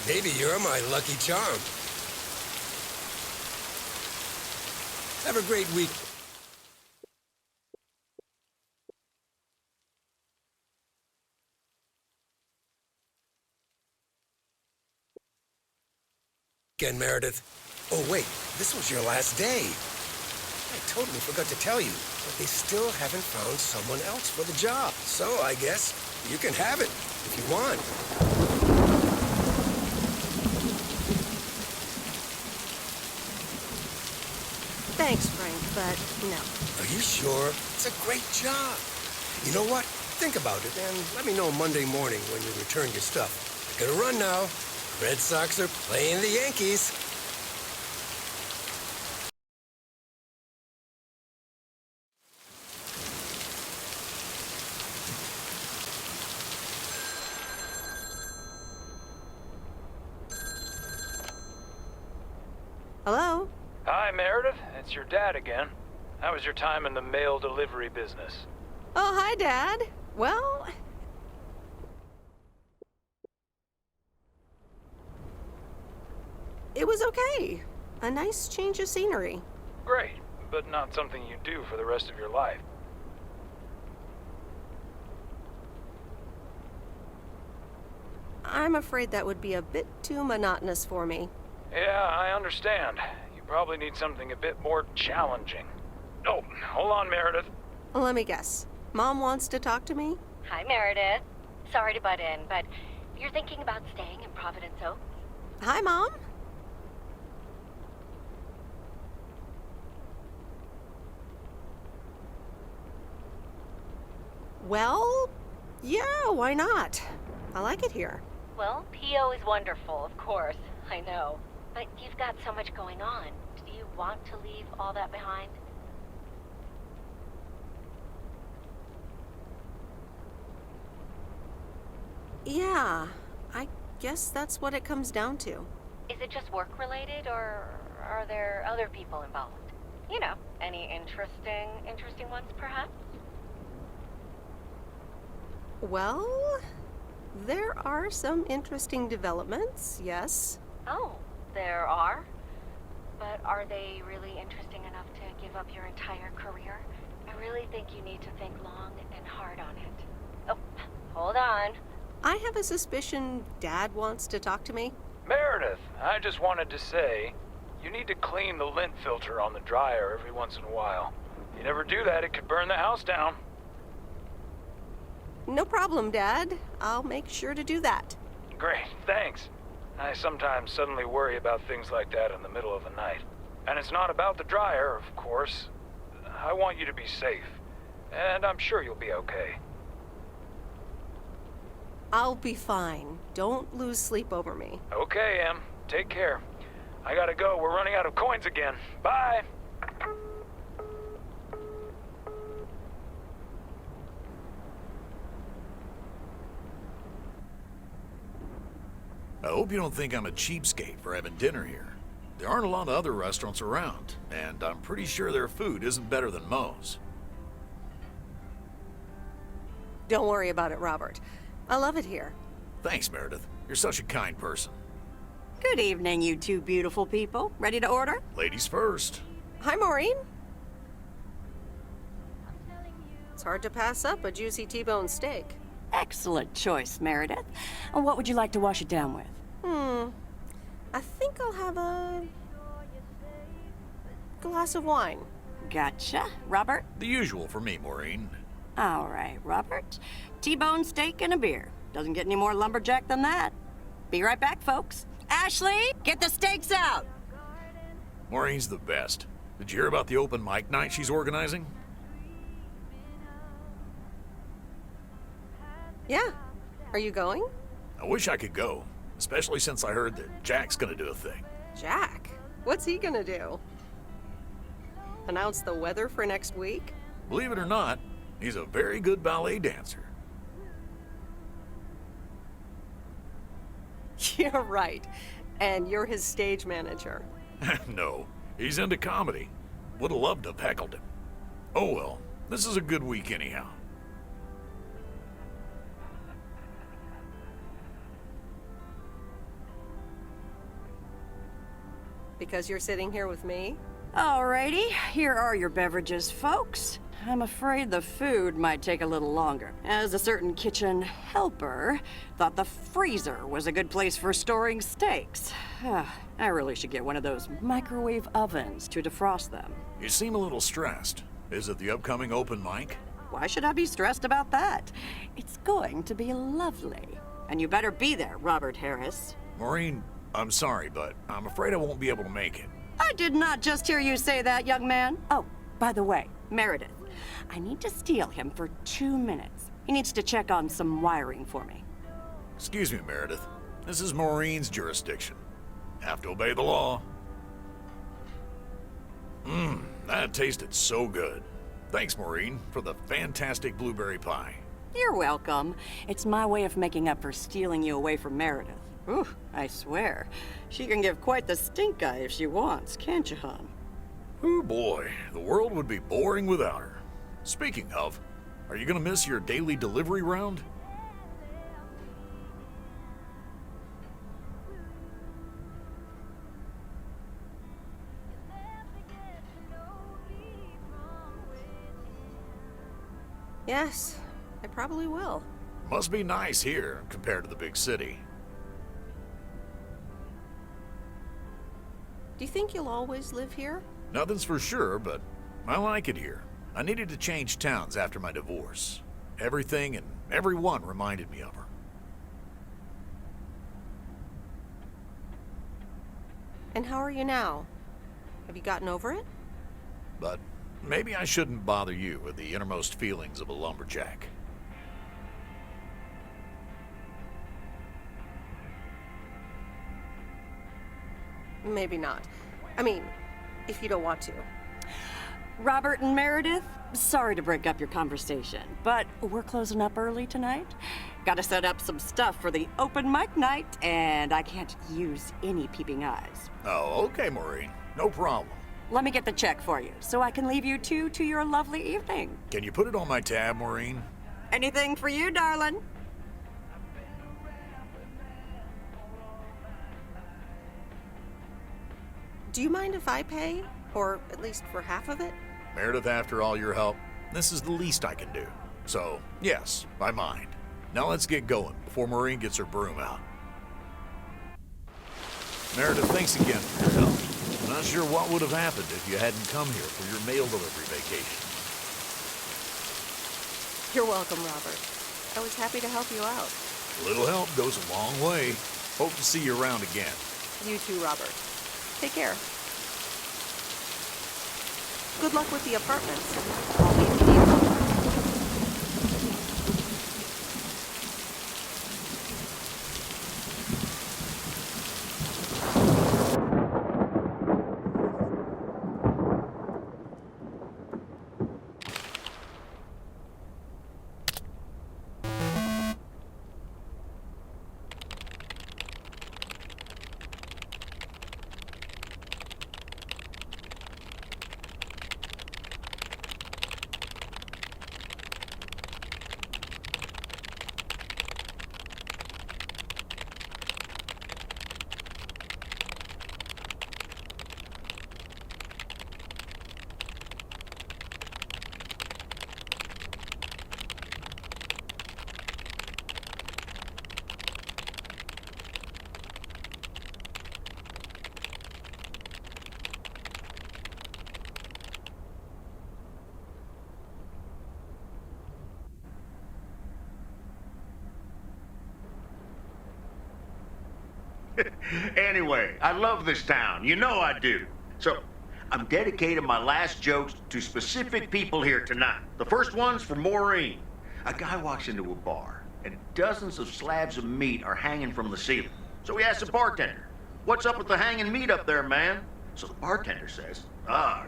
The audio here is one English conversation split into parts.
Maybe you're my lucky charm. Have a great week. Again, Meredith. Oh, wait, this was your last day. I totally forgot to tell you, but they still haven't found someone else for the job. So I guess you can have it if you want. Thanks, Frank, but no. Are you sure? It's a great job. You know what? Think about it and let me know Monday morning when you return your stuff. I gotta run now. Red Sox are playing the Yankees. Hello? Hi, Meredith. It's your dad again. How was your time in the mail delivery business? Oh, hi, Dad. Well, it was okay. A nice change of scenery. Great, but not something you do for the rest of your life. I'm afraid that would be a bit too monotonous for me. Yeah, I understand. You probably need something a bit more challenging. Oh, hold on, Meredith. Let me guess. Mom wants to talk to me? Hi, Meredith. Sorry to butt in, but you're thinking about staying in Providence Oaks? Hi, Mom. Well, yeah, why not? I like it here. Well, PO is wonderful, of course. I know. But you've got so much going on. Do you want to leave all that behind? Yeah, I guess that's what it comes down to. Is it just work-related, or are there other people involved? You know, any interesting ones, perhaps? Well, there are some interesting developments, yes. Oh, there are? But are they really interesting enough to give up your entire career? I really think you need to think long and hard on it. Oh, hold on. I have a suspicion Dad wants to talk to me. Meredith, I just wanted to say, you need to clean the lint filter on the dryer every once in a while. If you never do that, it could burn the house down. No problem, Dad. I'll make sure to do that. Great, thanks. I sometimes suddenly worry about things like that in the middle of the night. And it's not about the dryer, of course. I want you to be safe. And I'm sure you'll be okay. I'll be fine. Don't lose sleep over me. Okay, Em. Take care. I gotta go. We're running out of coins again. Bye! I hope you don't think I'm a cheapskate for having dinner here. There aren't a lot of other restaurants around, and I'm pretty sure their food isn't better than Moe's. Don't worry about it, Robert. I love it here. Thanks, Meredith. You're such a kind person. Good evening, you two beautiful people. Ready to order? Ladies first. Hi, Maureen. It's hard to pass up a juicy T-bone steak. Excellent choice, Meredith. And what would you like to wash it down with? I think I'll have a glass of wine. Gotcha. Robert? The usual for me, Maureen. All right, Robert. T-bone steak and a beer. Doesn't get any more lumberjack than that. Be right back, folks. Ashley, get the steaks out! Maureen's the best. Did you hear about the open mic night she's organizing? Yeah. Are you going? I wish I could go, especially since I heard that Jack's gonna do a thing. Jack? What's he gonna do? Announce the weather for next week? Believe it or not, he's a very good ballet dancer. You're right. And you're his stage manager. No, he's into comedy. Would have loved to have heckled him. Oh well, this is a good week anyhow. Because you're sitting here with me? Alrighty, here are your beverages, folks. I'm afraid the food might take a little longer, as a certain kitchen helper thought the freezer was a good place for storing steaks. I really should get one of those microwave ovens to defrost them. You seem a little stressed. Is it the upcoming open mic? Why should I be stressed about that? It's going to be lovely. And you better be there, Robert Harris. Maureen, I'm sorry, but I'm afraid I won't be able to make it. I did not just hear you say that, young man. Oh, by the way, Meredith, I need to steal him for 2 minutes. He needs to check on some wiring for me. Excuse me, Meredith. This is Maureen's jurisdiction. Have to obey the law. That tasted so good. Thanks, Maureen, for the fantastic blueberry pie. You're welcome. It's my way of making up for stealing you away from Meredith. Ooh, I swear. She can give quite the stink eye if she wants, can't you, hon? Oh boy, the world would be boring without her. Speaking of, are you gonna miss your daily delivery round? Yes, I probably will. Must be nice here compared to the big city. Do you think you'll always live here? Nothing's for sure, but I like it here. I needed to change towns after my divorce. Everything and everyone reminded me of her. And how are you now? Have you gotten over it? But maybe I shouldn't bother you with the innermost feelings of a lumberjack. Maybe not. I mean, if you don't want to. Robert and Meredith, sorry to break up your conversation, but we're closing up early tonight. Gotta set up some stuff for the open mic night, and I can't use any peeping eyes. Oh, okay, Maureen. No problem. Let me get the check for you, so I can leave you two to your lovely evening. Can you put it on my tab, Maureen? Anything for you, darling. Do you mind if I pay? Or at least for half of it? Meredith, after all your help, this is the least I can do. So, yes, I mind. Now let's get going before Maureen gets her broom out. Meredith, thanks again for your help. I'm not sure what would have happened if you hadn't come here for your mail delivery vacation. You're welcome, Robert. I was happy to help you out. A little help goes a long way. Hope to see you around again. You too, Robert. Take care. Good luck with the apartments. Call me if you need help. Anyway, I love this town. You know I do. So, I'm dedicating my last jokes to specific people here tonight. The first one's for Maureen. A guy walks into a bar, and dozens of slabs of meat are hanging from the ceiling. So he asks the bartender, "What's up with the hanging meat up there, man?" So the bartender says,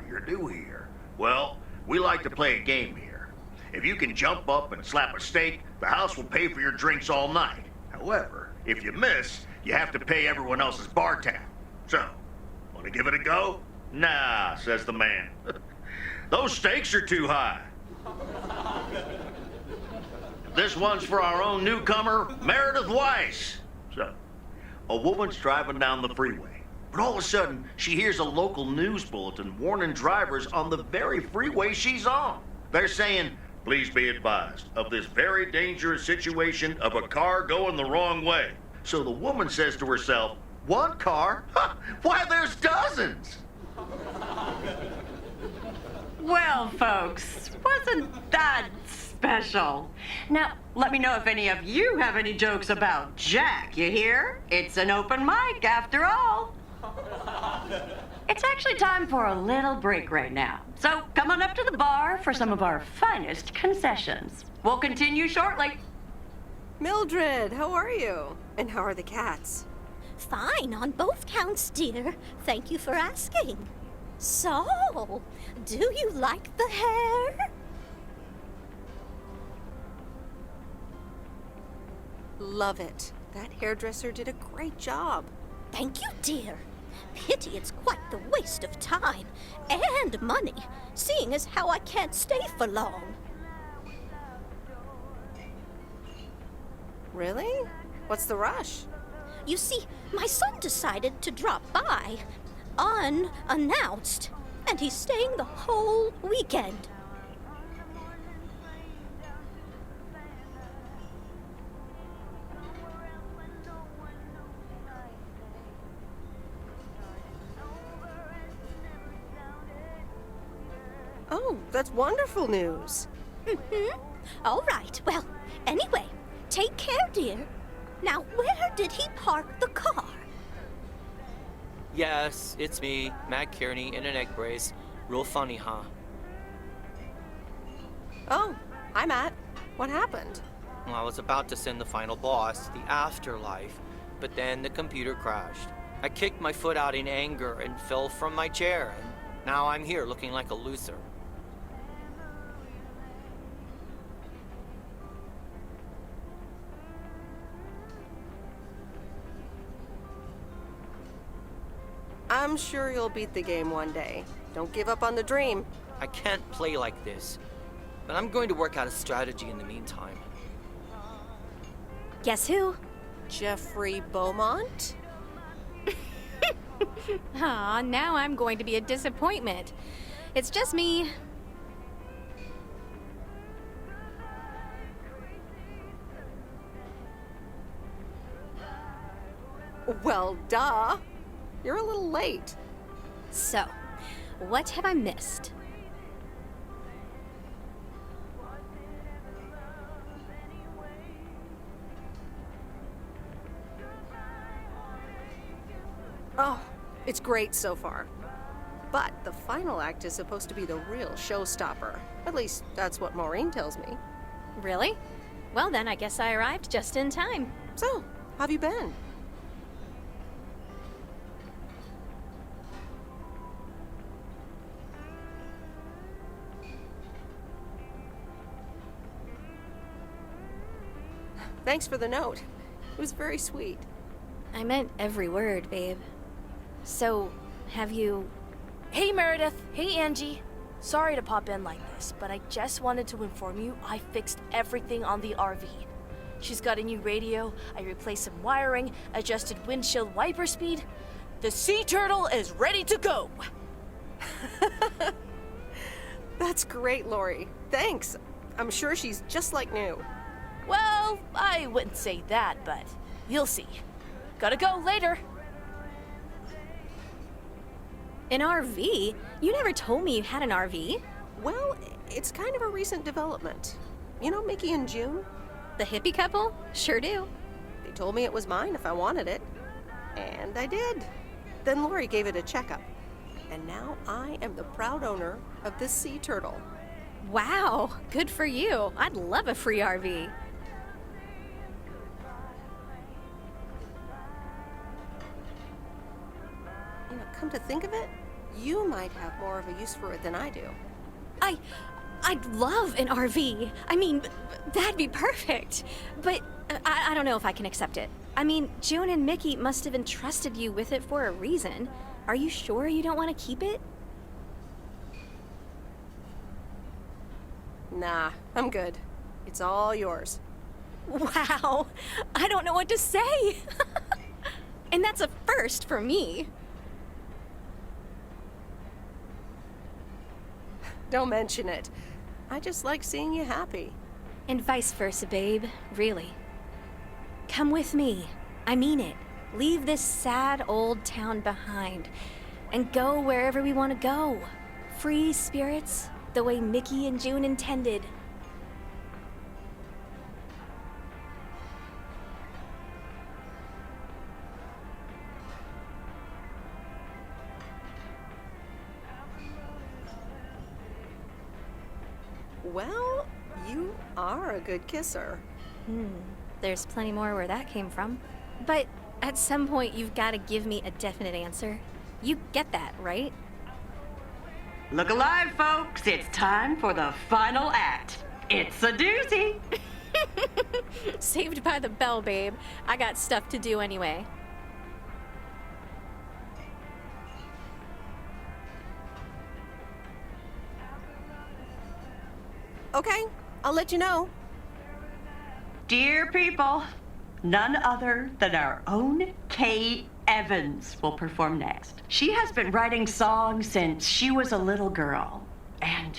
"You're new here. Well, we like to play a game here. If you can jump up and slap a steak, the house will pay for your drinks all night. However, if you miss, you have to pay everyone else's bar tab. So, want to give it a go?" "Nah," says the man. "Those stakes are too high." This one's for our own newcomer, Meredith Weiss. So, a woman's driving down the freeway. But all of a sudden, she hears a local news bulletin warning drivers on the very freeway she's on. They're saying, please be advised of this very dangerous situation of a car going the wrong way. So the woman says to herself, one car? Why, there's dozens! Well, folks, wasn't that special? Now, let me know if any of you have any jokes about Jack, you hear? It's an open mic after all. It's actually time for a little break right now. So come on up to the bar for some of our finest concessions. We'll continue shortly. Mildred, how are you? And how are the cats? Fine on both counts, dear. Thank you for asking. So, do you like the hair? Love it. That hairdresser did a great job. Thank you, dear. Pity it's quite the waste of time and money, seeing as how I can't stay for long. Really? What's the rush? You see, my son decided to drop by, unannounced, and he's staying the whole weekend. Oh, that's wonderful news. All right, well, anyway, take care, dear. Now, where did he park the car? Yes, it's me, Matt Kearney, in an egg brace. Real funny, huh? Oh, hi, Matt. What happened? Well, I was about to send the final boss to the afterlife, but then the computer crashed. I kicked my foot out in anger and fell from my chair, and now I'm here looking like a loser. I'm sure you'll beat the game one day. Don't give up on the dream. I can't play like this, but I'm going to work out a strategy in the meantime. Guess who? Jeffrey Beaumont? Aw, now I'm going to be a disappointment. It's just me. Well, duh. You're a little late. So, what have I missed? Oh, it's great so far. But the final act is supposed to be the real showstopper. At least, that's what Maureen tells me. Really? Well, then I guess I arrived just in time. So, how have you been? Thanks for the note. It was very sweet. I meant every word, babe. So, have you... Hey, Meredith. Hey, Angie. Sorry to pop in like this, but I just wanted to inform you I fixed everything on the RV. She's got a new radio, I replaced some wiring, adjusted windshield wiper speed. The Sea Turtle is ready to go! That's great, Lori. Thanks. I'm sure she's just like new. Well, I wouldn't say that, but you'll see. Gotta go later. An RV? You never told me you had an RV. Well, it's kind of a recent development. You know Mickey and June? The hippie couple? Sure do. They told me it was mine if I wanted it. And I did. Then Lori gave it a checkup. And now I am the proud owner of this Sea Turtle. Wow, good for you. I'd love a free RV. You know, come to think of it, you might have more of a use for it than I do. I'd love an RV. I mean, that'd be perfect. But I don't know if I can accept it. I mean, June and Mickey must have entrusted you with it for a reason. Are you sure you don't want to keep it? Nah, I'm good. It's all yours. Wow, I don't know what to say. And that's a first for me. don't mention it. I just like seeing you happy. And vice versa, babe. Really. Come with me. I mean it. Leave this sad old town behind and go wherever we want to go. Free spirits, the way Mickey and June intended. Well, you are a good kisser. There's plenty more where that came from. But at some point, you've got to give me a definite answer. You get that, right? Look alive, folks. It's time for the final act. It's a doozy. Saved by the bell, babe. I got stuff to do anyway. Okay, I'll let you know. Dear people, none other than our own Kay Evans will perform next. She has been writing songs since she was a little girl, and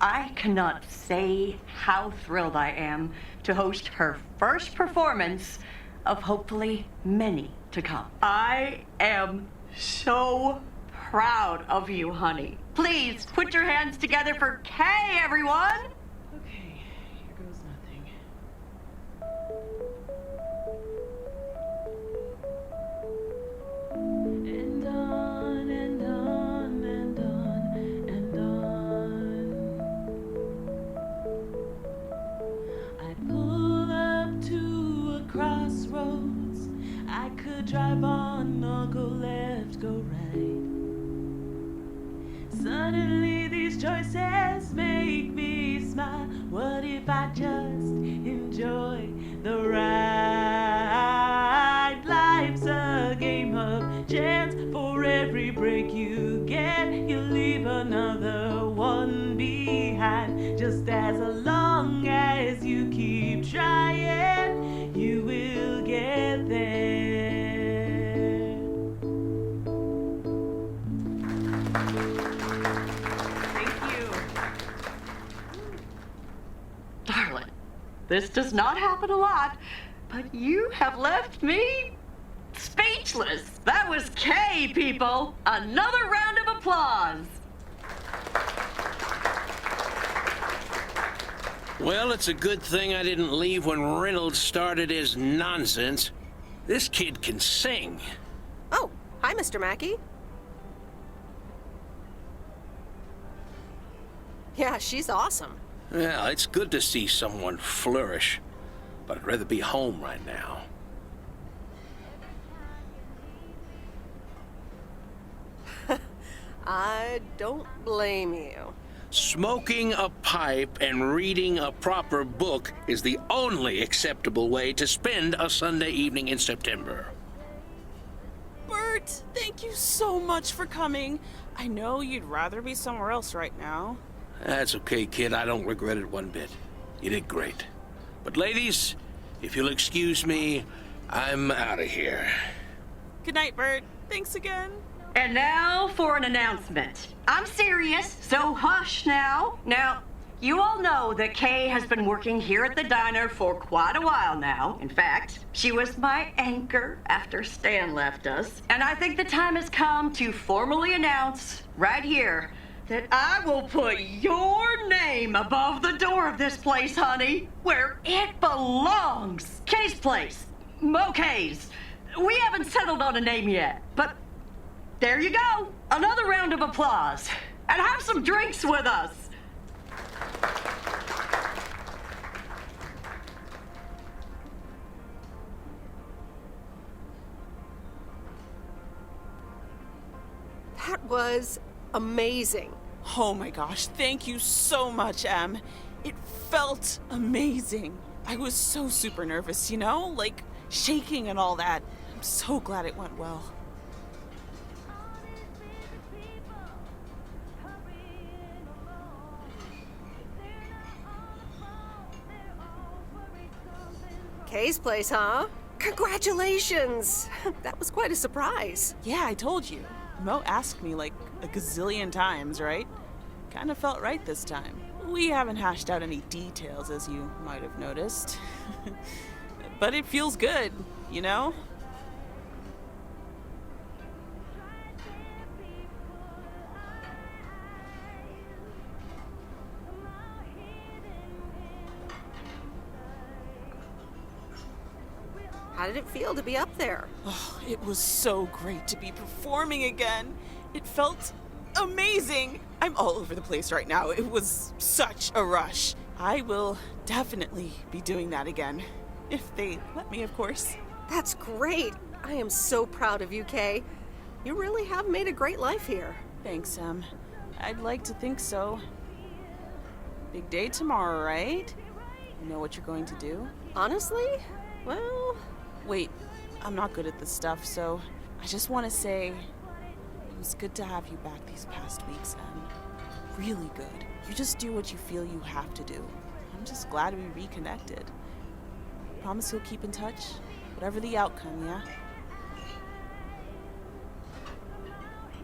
I cannot say how thrilled I am to host her first performance of hopefully many to come. I am so proud of you, honey. Please put your hands together for Kay, everyone! Okay, here goes nothing. And on and on and on and on. I pull up to a crossroads. I could drive on or go left, go right. Suddenly these choices make me smile. What if I just enjoy the ride? Life's a game of chance. For every break you get, you leave another one behind. Just as long as you keep trying, you will get there. Darling, this does not happen a lot, but you have left me speechless. That was Kay, people. Another round of applause. Well, it's a good thing I didn't leave when Reynolds started his nonsense. This kid can sing. Oh, hi, Mr. Mackey. Yeah, she's awesome. Well, it's good to see someone flourish, but I'd rather be home right now. I don't blame you. Smoking a pipe and reading a proper book is the only acceptable way to spend a Sunday evening in September. Bert, thank you so much for coming. I know you'd rather be somewhere else right now. That's okay, kid. I don't regret it one bit. You did great. But ladies, if you'll excuse me, I'm out of here. Good night, Bert. Thanks again. And now for an announcement. I'm serious, so hush now. Now, you all know that Kay has been working here at the diner for quite a while now. In fact, she was my anchor after Stan left us. And I think the time has come to formally announce right here that I will put your name above the door of this place, honey, where it belongs. Kay's Place. Mo Kay's. We haven't settled on a name yet, but there you go. Another round of applause. And have some drinks with us. That was amazing. Oh my gosh, thank you so much, Em. It felt amazing. I was so super nervous, you know? Like, shaking and all that. I'm so glad it went well. Kay's Place, huh? Congratulations! That was quite a surprise. Yeah, I told you. Mo asked me like a gazillion times, right? kind of felt right this time. We haven't hashed out any details, as you might have noticed. But it feels good, you know? How did it feel to be up there? Oh, it was so great to be performing again. It felt amazing. I'm all over the place right now. It was such a rush. I will definitely be doing that again. If they let me, of course. That's great. I am so proud of you, Kay. You really have made a great life here. Thanks, Em. I'd like to think so. Big day tomorrow, right? You know what you're going to do? Honestly? Well... Wait, I'm not good at this stuff, so I just want to say it was good to have you back these past weeks, Em. Really good. You just do what you feel you have to do. I'm just glad we reconnected. Promise you'll keep in touch, whatever the outcome, yeah?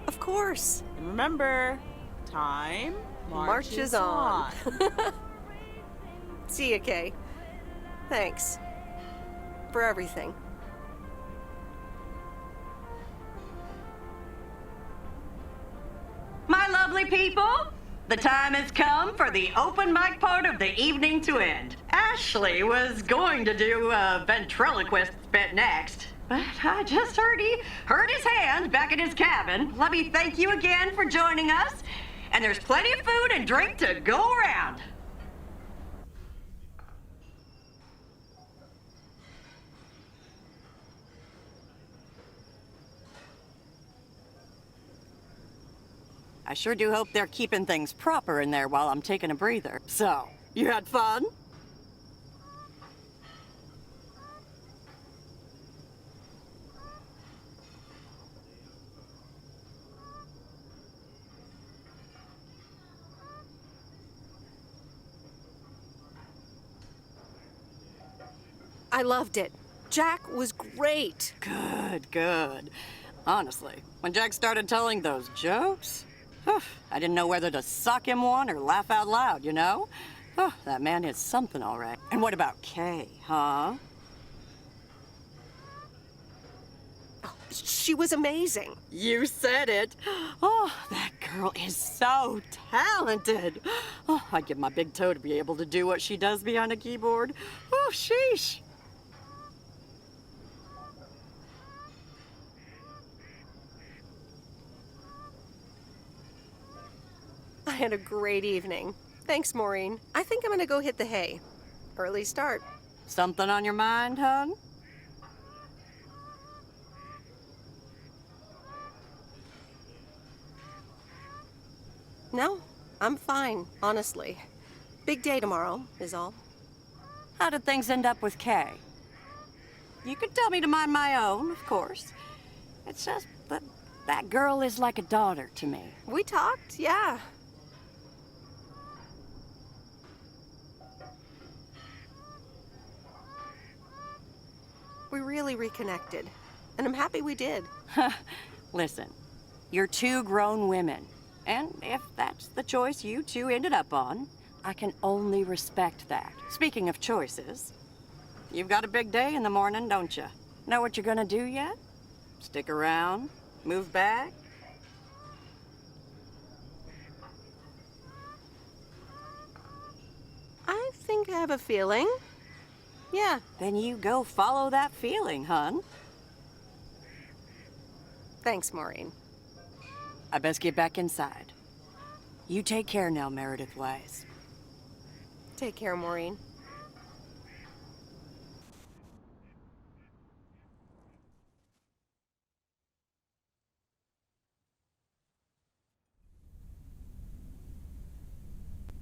Of course. And remember, time marches on. See ya, Kay. Thanks. For everything. My lovely people, the time has come for the open mic part of the evening to end. Ashley was going to do a ventriloquist bit next, but I just heard he hurt his hand back in his cabin. Let me thank you again for joining us, and there's plenty of food and drink to go around. I sure do hope they're keeping things proper in there while I'm taking a breather. So, you had fun? I loved it. Jack was great. Good, good. Honestly, when Jack started telling those jokes, I didn't know whether to suck him one or laugh out loud, you know? That man is something, all right. And what about Kay, huh? Oh, she was amazing. You said it. Oh, that girl is so talented. Oh, I'd give my big toe to be able to do what she does behind a keyboard. Oh, sheesh. I had a great evening. Thanks, Maureen. I think I'm gonna go hit the hay. Early start. Something on your mind, hon? No, I'm fine, honestly. Big day tomorrow, is all. How did things end up with Kay? You could tell me to mind my own, of course. It's just that that girl is like a daughter to me. We talked, yeah. We really reconnected, and I'm happy we did. Listen, you're two grown women, and if that's the choice you two ended up on, I can only respect that. Speaking of choices, you've got a big day in the morning, don't you? Know what you're gonna do yet? Stick around? Move back? I think I have a feeling. Yeah. Then you go follow that feeling, hon. Thanks, Maureen. I best get back inside. You take care now, Meredith Wise. Take care, Maureen.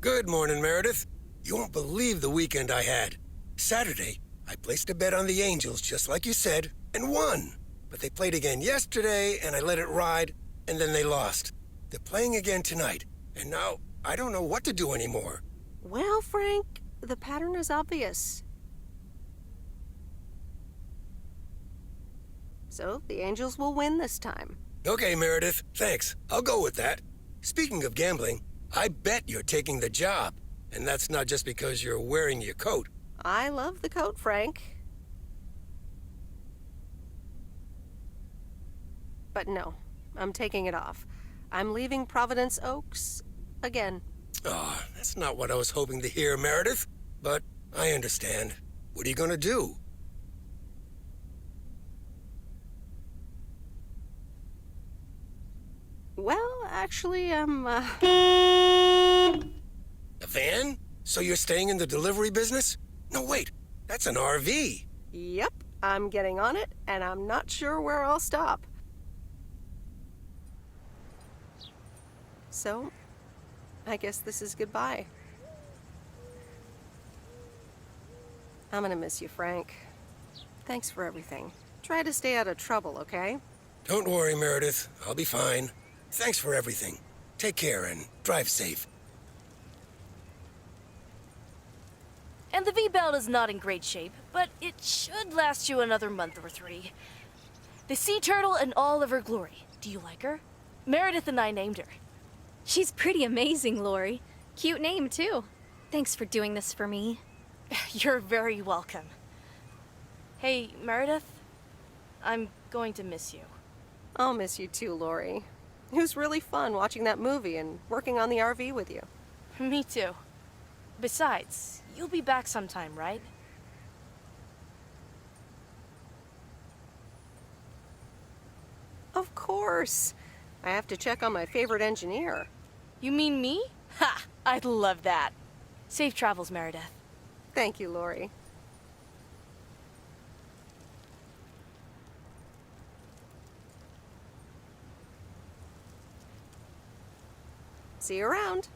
Good morning, Meredith. You won't believe the weekend I had. Saturday, I placed a bet on the Angels, just like you said, and won. But they played again yesterday, and I let it ride, and then they lost. They're playing again tonight, and now I don't know what to do anymore. Well, Frank, the pattern is obvious. So, the Angels will win this time. Okay, Meredith, thanks. I'll go with that. Speaking of gambling, I bet you're taking the job. And that's not just because you're wearing your coat. I love the coat, Frank. But no, I'm taking it off. I'm leaving Providence Oaks again. Oh, that's not what I was hoping to hear, Meredith. But I understand. What are you gonna do? Well, actually, I'm, A van? So you're staying in the delivery business? No, wait. That's an RV. Yep, I'm getting on it, and I'm not sure where I'll stop. So, I guess this is goodbye. I'm gonna miss you, Frank. Thanks for everything. Try to stay out of trouble, okay? Don't worry, Meredith. I'll be fine. Thanks for everything. Take care and drive safe. And the V-Belt is not in great shape, but it should last you another month or 3. The sea turtle in all of her glory. Do you like her? Meredith and I named her. She's pretty amazing, Lori. Cute name, too. Thanks for doing this for me. You're very welcome. Hey, Meredith, I'm going to miss you. I'll miss you too, Lori. It was really fun watching that movie and working on the RV with you. Me too. Besides, you'll be back sometime, right? Of course. I have to check on my favorite engineer. You mean me? Ha! I'd love that. Safe travels, Meredith. Thank you, Lori. See you around.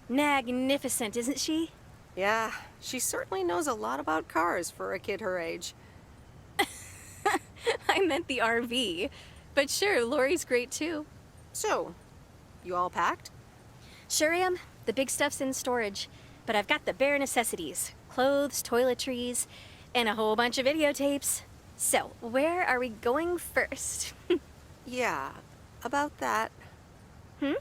Magnificent, isn't she? Yeah, she certainly knows a lot about cars for a kid her age. I meant the RV. But sure, Lori's great too. So, you all packed? Sure am. The big stuff's in storage. But I've got the bare necessities. Clothes, toiletries, and a whole bunch of videotapes. So, where are we going first? Yeah, about that. Hmm?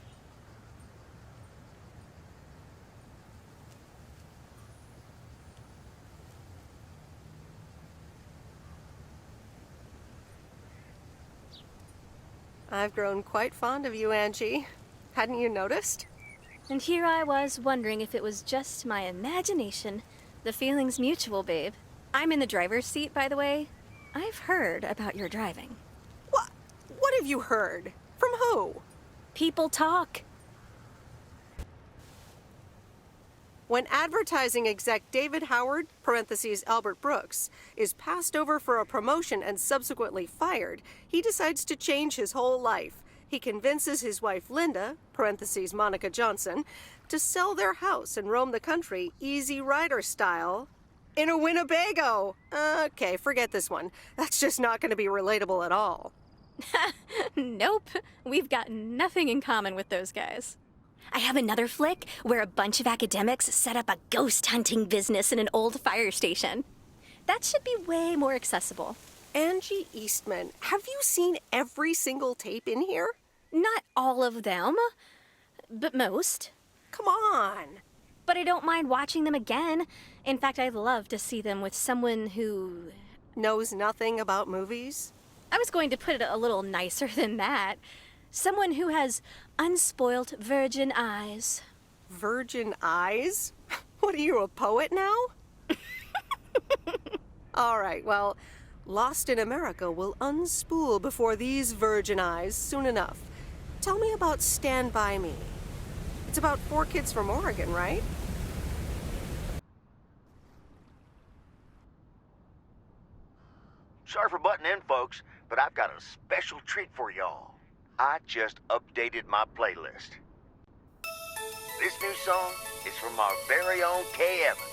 I've grown quite fond of you, Angie. Hadn't you noticed? And here I was wondering if it was just my imagination. The feeling's mutual, babe. I'm in the driver's seat, by the way. I've heard about your driving. What? What have you heard? From who? People talk. When advertising exec David Howard, parentheses Albert Brooks, is passed over for a promotion and subsequently fired, he decides to change his whole life. He convinces his wife Linda, parentheses Monica Johnson, to sell their house and roam the country Easy Rider style in a Winnebago. Okay, forget this one. That's just not going to be relatable at all. Nope. We've got nothing in common with those guys. I have another flick where a bunch of academics set up a ghost hunting business in an old fire station. That should be way more accessible. Angie Eastman, have you seen every single tape in here? Not all of them, but most. Come on. But I don't mind watching them again. In fact, I'd love to see them with someone who knows nothing about movies. I was going to put it a little nicer than that. Someone who has unspoilt virgin eyes. Virgin eyes? What are you, a poet now? All right, well, Lost in America will unspool before these virgin eyes soon enough. Tell me about Stand By Me. It's about 4 kids from Oregon, right? Sorry for butting in, folks, but I've got a special treat for y'all. I just updated my playlist. This new song is from our very own Kay Evans.